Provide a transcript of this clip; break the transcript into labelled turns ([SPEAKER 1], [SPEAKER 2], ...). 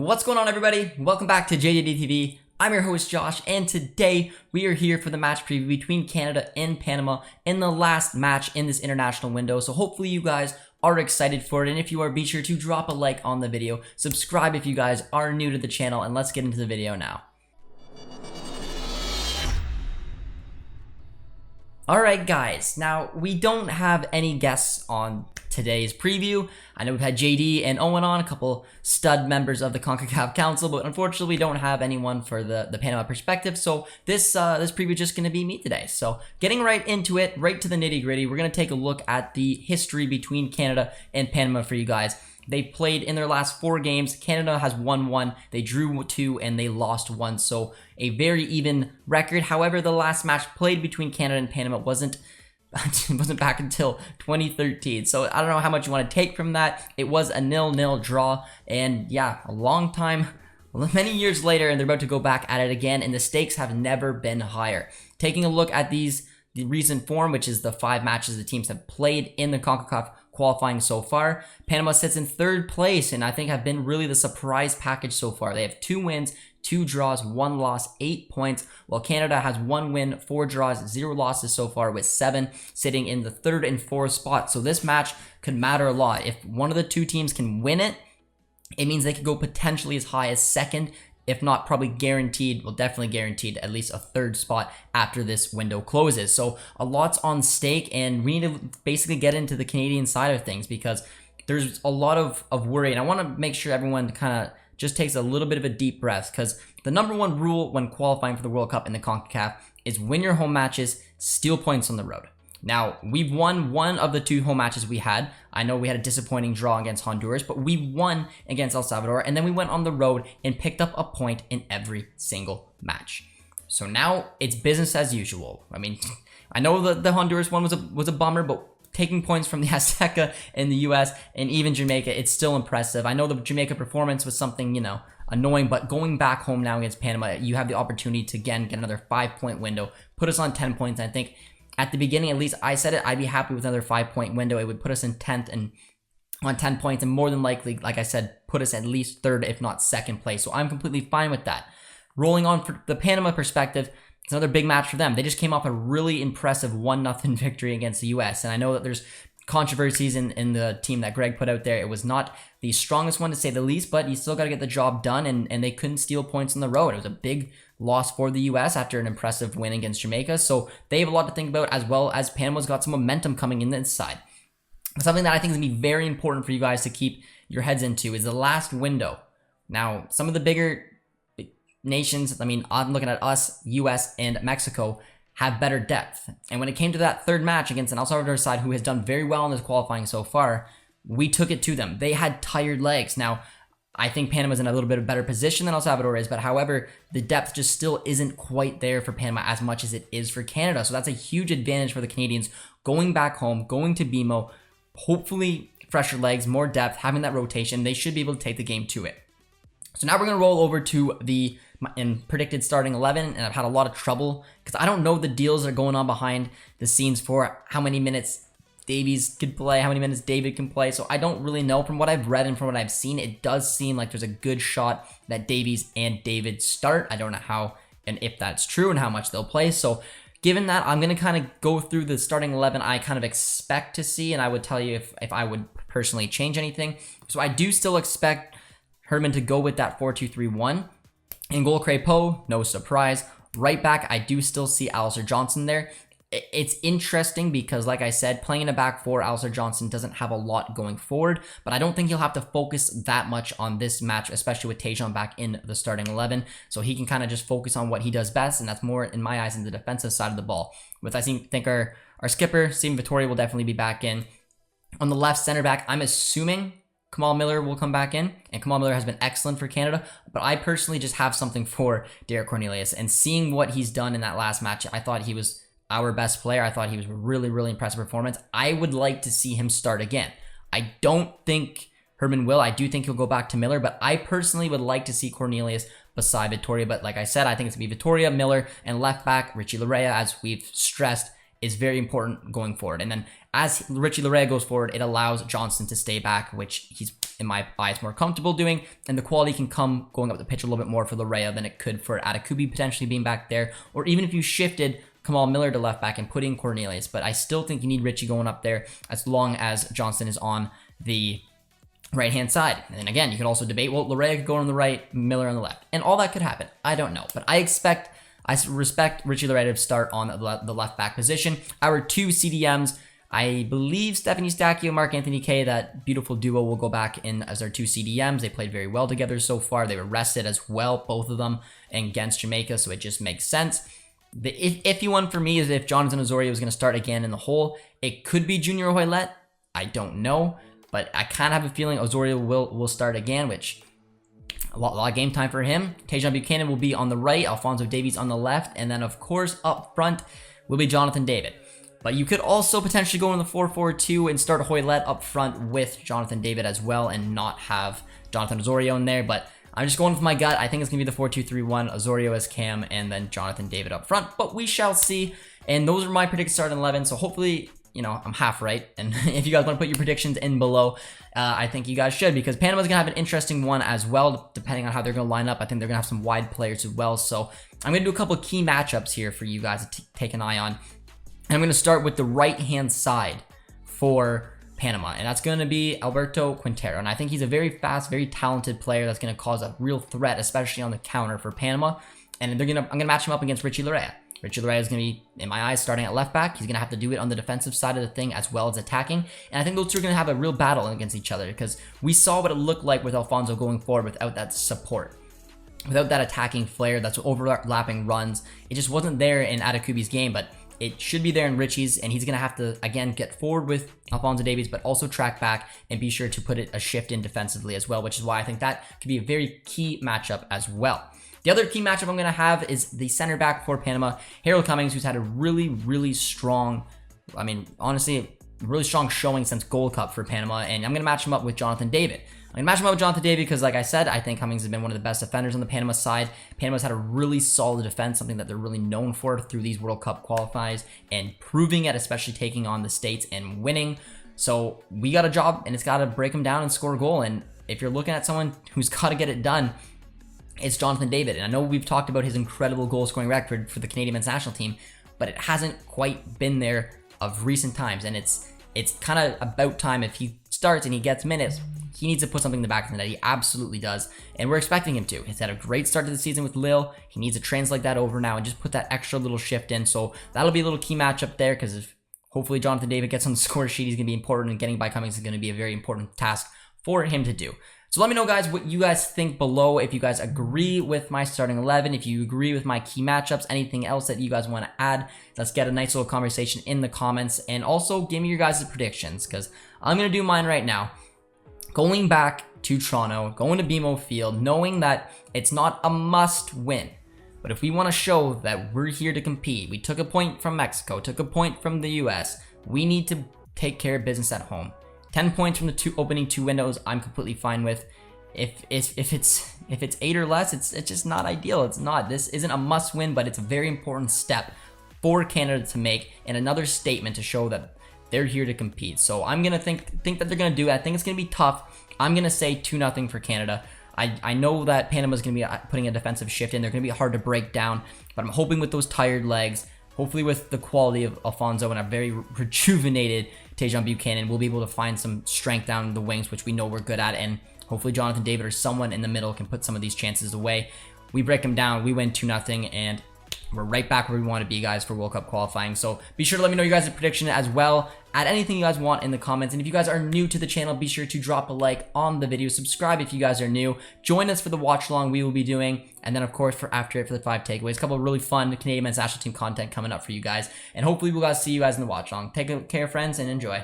[SPEAKER 1] What's going on, everybody? Welcome back to JJD TV. I'm your host Josh, and today we are here for the match preview between Canada and Panama in the last match in this international window. So hopefully you guys are excited for it, and if you are, be sure to drop a like on the video, subscribe if you guys are new to the channel, and let's get into the video now. Alright guys, now we don't have any guests on today's preview. I know we've had JD and Owen on, a couple stud members of the CONCACAF Council, but unfortunately we don't have anyone for the Panama perspective, so this preview is just going to be me today. So getting right into it, right to the nitty gritty, we're going to take a look at the history between Canada and Panama for you guys. They played in their last 4 games. Canada has won 1, they drew 2, and they lost 1. So a very even record. However, the last match played between Canada and Panama wasn't back until 2013. So I don't know how much you want to take from that. It was a 0-0 draw. And yeah, a long time, many years later, and they're about to go back at it again. And the stakes have never been higher. Taking a look at the recent form, which is the 5 matches the teams have played in the CONCACAF qualifying so far, Panama sits in 3rd place and I think have been really the surprise package so far. They have 2 wins, 2 draws, 1 loss, 8 points, while Canada has 1 win, 4 draws, 0 losses so far, with 7 sitting in the 3rd and 4th spot. So this match could matter a lot. If one of the 2 teams can win it, it means they could go potentially as high as 2nd, if not probably guaranteed, well, definitely guaranteed at least a 3rd spot after this window closes. So a lot's on stake, and we need to basically get into the Canadian side of things because there's a lot of worry, and I want to make sure everyone kind of just takes a little bit of a deep breath, because the #1 rule when qualifying for the World Cup in the CONCACAF is win your home matches, steal points on the road. Now, we've won 1 of the 2 home matches we had. I know we had a disappointing draw against Honduras, but we won against El Salvador, and then we went on the road and picked up a point in every single match. So now it's business as usual. I mean, I know the Honduras one was a bummer, but taking points from the Azteca in the US and even Jamaica, it's still impressive. I know the Jamaica performance was something, annoying, but going back home now against Panama, you have the opportunity to, again, get another 5-point window, put us on 10 points. And I think at the beginning, at least I said it, I'd be happy with another 5-point window. It would put us in 10th and on 10 points, and more than likely, like I said, put us at least 3rd, if not 2nd place. So I'm completely fine with that. Rolling on for the Panama perspective, it's another big match for them. They just came off a really impressive 1-0 victory against the US. And I know that there's controversies in the team that Greg put out there. It was not the strongest one, to say the least, but you still got to get the job done, and they couldn't steal points on the road. It was a big loss for the US after an impressive win against Jamaica. So they have a lot to think about, as well as Panama's got some momentum coming in this side. Something that I think is going to be very important for you guys to keep your heads into is the last window. Now, some of the bigger nations, I mean, I'm looking at us, US and Mexico, have better depth. And when it came to that 3rd match against an El Salvador side who has done very well in this qualifying so far, we took it to them. They had tired legs. Now, I think Panama's in a little bit of better position than El Salvador is, but however, the depth just still isn't quite there for Panama as much as it is for Canada. So that's a huge advantage for the Canadians going back home, going to BMO, hopefully fresher legs, more depth, having that rotation. They should be able to take the game to it. So now we're going to roll over to the predicted starting 11, and I've had a lot of trouble because I don't know the deals that are going on behind the scenes for how many minutes Davies could play, how many minutes David can play. So I don't really know. From what I've read and from what I've seen, it does seem like there's a good shot that Davies and David start. I don't know how and if that's true and how much they'll play. So given that, I'm going to kind of go through the starting 11 I kind of expect to see, and I would tell you if I would personally change anything. So I do still expect Herman to go with that 4-2-3-1. In goal, Crépeau, no surprise. Right back, I do still see Alistair Johnson there. It's interesting because, like I said, playing in a back 4, Alistair Johnson doesn't have a lot going forward, but I don't think he'll have to focus that much on this match, especially with Tejan back in the starting 11. So he can kind of just focus on what he does best, and that's more, in my eyes, in the defensive side of the ball. With, I think our skipper, Steven Vittoria, will definitely be back in. On the left center back, I'm assuming Kamal Miller will come back in, and Kamal Miller has been excellent for Canada, but I personally just have something for Derek Cornelius, and seeing what he's done in that last match, I thought he was our best player. I thought he was a really, really impressive performance. I would like to see him start again. I don't think Herman will. I do think he'll go back to Miller, but I personally would like to see Cornelius beside Vittoria. But like I said, I think it's going to be Vittoria, Miller, and left back, Richie Larea, as we've stressed is very important going forward. And then as Richie Laryea goes forward, it allows Johnston to stay back, which he's, in my eyes, more comfortable doing. And the quality can come going up the pitch a little bit more for Laryea than it could for Adekubi potentially being back there. Or even if you shifted Kamal Miller to left back and put in Cornelius. But I still think you need Richie going up there as long as Johnston is on the right-hand side. And then again, you can also debate, well, Laryea could go on the right, Miller on the left. And all that could happen. I don't know. But I respect Richie Laryea to start on the left back position. Our two CDMs, I believe Stephanie Stacchio, Mark Anthony Kay, that beautiful duo will go back in as our two CDMs. They played very well together so far. They were rested as well, both of them, against Jamaica, so it just makes sense. The iffy one for me is if Jonathan Osorio is going to start again in the hole. It could be Junior Hoylett. I don't know, but I kind of have a feeling Osorio will start again, which a lot of game time for him. Tajon Buchanan will be on the right, Alphonso Davies on the left, and then of course up front will be Jonathan David. But you could also potentially go in the 4-4-2 and start Hoylett up front with Jonathan David as well and not have Jonathan Osorio in there. But I'm just going with my gut. I think it's going to be the 4-2-3-1, Osorio as Cam, and then Jonathan David up front. But we shall see. And those are my predicted starting 11. So hopefully, you know, I'm half right. And if you guys want to put your predictions in below, I think you guys should, because Panama's going to have an interesting one as well, depending on how they're going to line up. I think they're going to have some wide players as well. So I'm going to do a couple of key matchups here for you guys to take an eye on. And I'm going to start with the right-hand side for Panama, and that's going to be Alberto Quintero. And I think he's a very fast, very talented player that's going to cause a real threat, especially on the counter for Panama. And I'm going to match him up against Richie Laryea. Richie Laryea is going to be, in my eyes, starting at left back. He's going to have to do it on the defensive side of the thing as well as attacking. And I think those two are going to have a real battle against each other, because we saw what it looked like with Alfonso going forward without that support. Without that attacking flair, that's overlapping runs. It just wasn't there in Adekubi's game, but it should be there in Richie's, and he's going to have to, again, get forward with Alphonso Davies, but also track back and be sure to put a shift in defensively as well, which is why I think that could be a very key matchup as well. The other key matchup I'm going to have is the center back for Panama, Harold Cummings, who's had a really, really strong, I mean, honestly, really strong showing since Gold Cup for Panama, and I'm going to match him up with Jonathan David. I'm going to match him up with Jonathan David because, like I said, I think Cummings has been one of the best defenders on the Panama side. Panama's had a really solid defense, something that they're really known for through these World Cup qualifiers and proving it, especially taking on the States and winning. So we got a job, and it's got to break them down and score a goal. And if you're looking at someone who's got to get it done, it's Jonathan David. And I know we've talked about his incredible goal-scoring record for the Canadian men's national team, but it hasn't quite been there of recent times. And it's kind of about time. If he starts and he gets minutes, he needs to put something in the back of the net. He absolutely does. And we're expecting him to. He's had a great start to the season with Lille. He needs to translate that over now and just put that extra little shift in. So that'll be a little key matchup there, because if hopefully Jonathan David gets on the score sheet, he's going to be important, and getting by Cummings is going to be a very important task for him to do. So let me know, guys, what you guys think below. If you guys agree with my starting 11, if you agree with my key matchups, anything else that you guys want to add, let's get a nice little conversation in the comments. And also give me your guys' predictions, because I'm going to do mine right now. Going back to Toronto, going to BMO Field, knowing that it's not a must win, but if we want to show that we're here to compete, we took a point from Mexico, took a point from the US, we need to take care of business at home. 10 points from the opening two windows, I'm completely fine with. If it's 8 or less, it's just not ideal. It's not. This isn't a must win, but it's a very important step for Canada to make, and another statement to show that they're here to compete. So I'm gonna think that they're gonna do it. I think it's gonna be tough. I'm gonna say 2-0 for Canada. I know that Panama's gonna be putting a defensive shift in. They're gonna be hard to break down, but I'm hoping with those tired legs, hopefully with the quality of Alfonso and a very rejuvenated Tajon Buchanan, we'll be able to find some strength down the wings, which we know we're good at, and hopefully Jonathan David or someone in the middle can put some of these chances away. We break them down, we win 2-0, and we're right back where we want to be, guys, for World Cup qualifying. So be sure to let me know your guys' prediction as well. Add anything you guys want in the comments. And if you guys are new to the channel, be sure to drop a like on the video. Subscribe if you guys are new. Join us for the watch along we will be doing. And then, of course, for after it for the 5 takeaways. A couple of really fun Canadian men's national team content coming up for you guys. And hopefully we'll guys see you guys in the watch along. Take care, friends, and enjoy.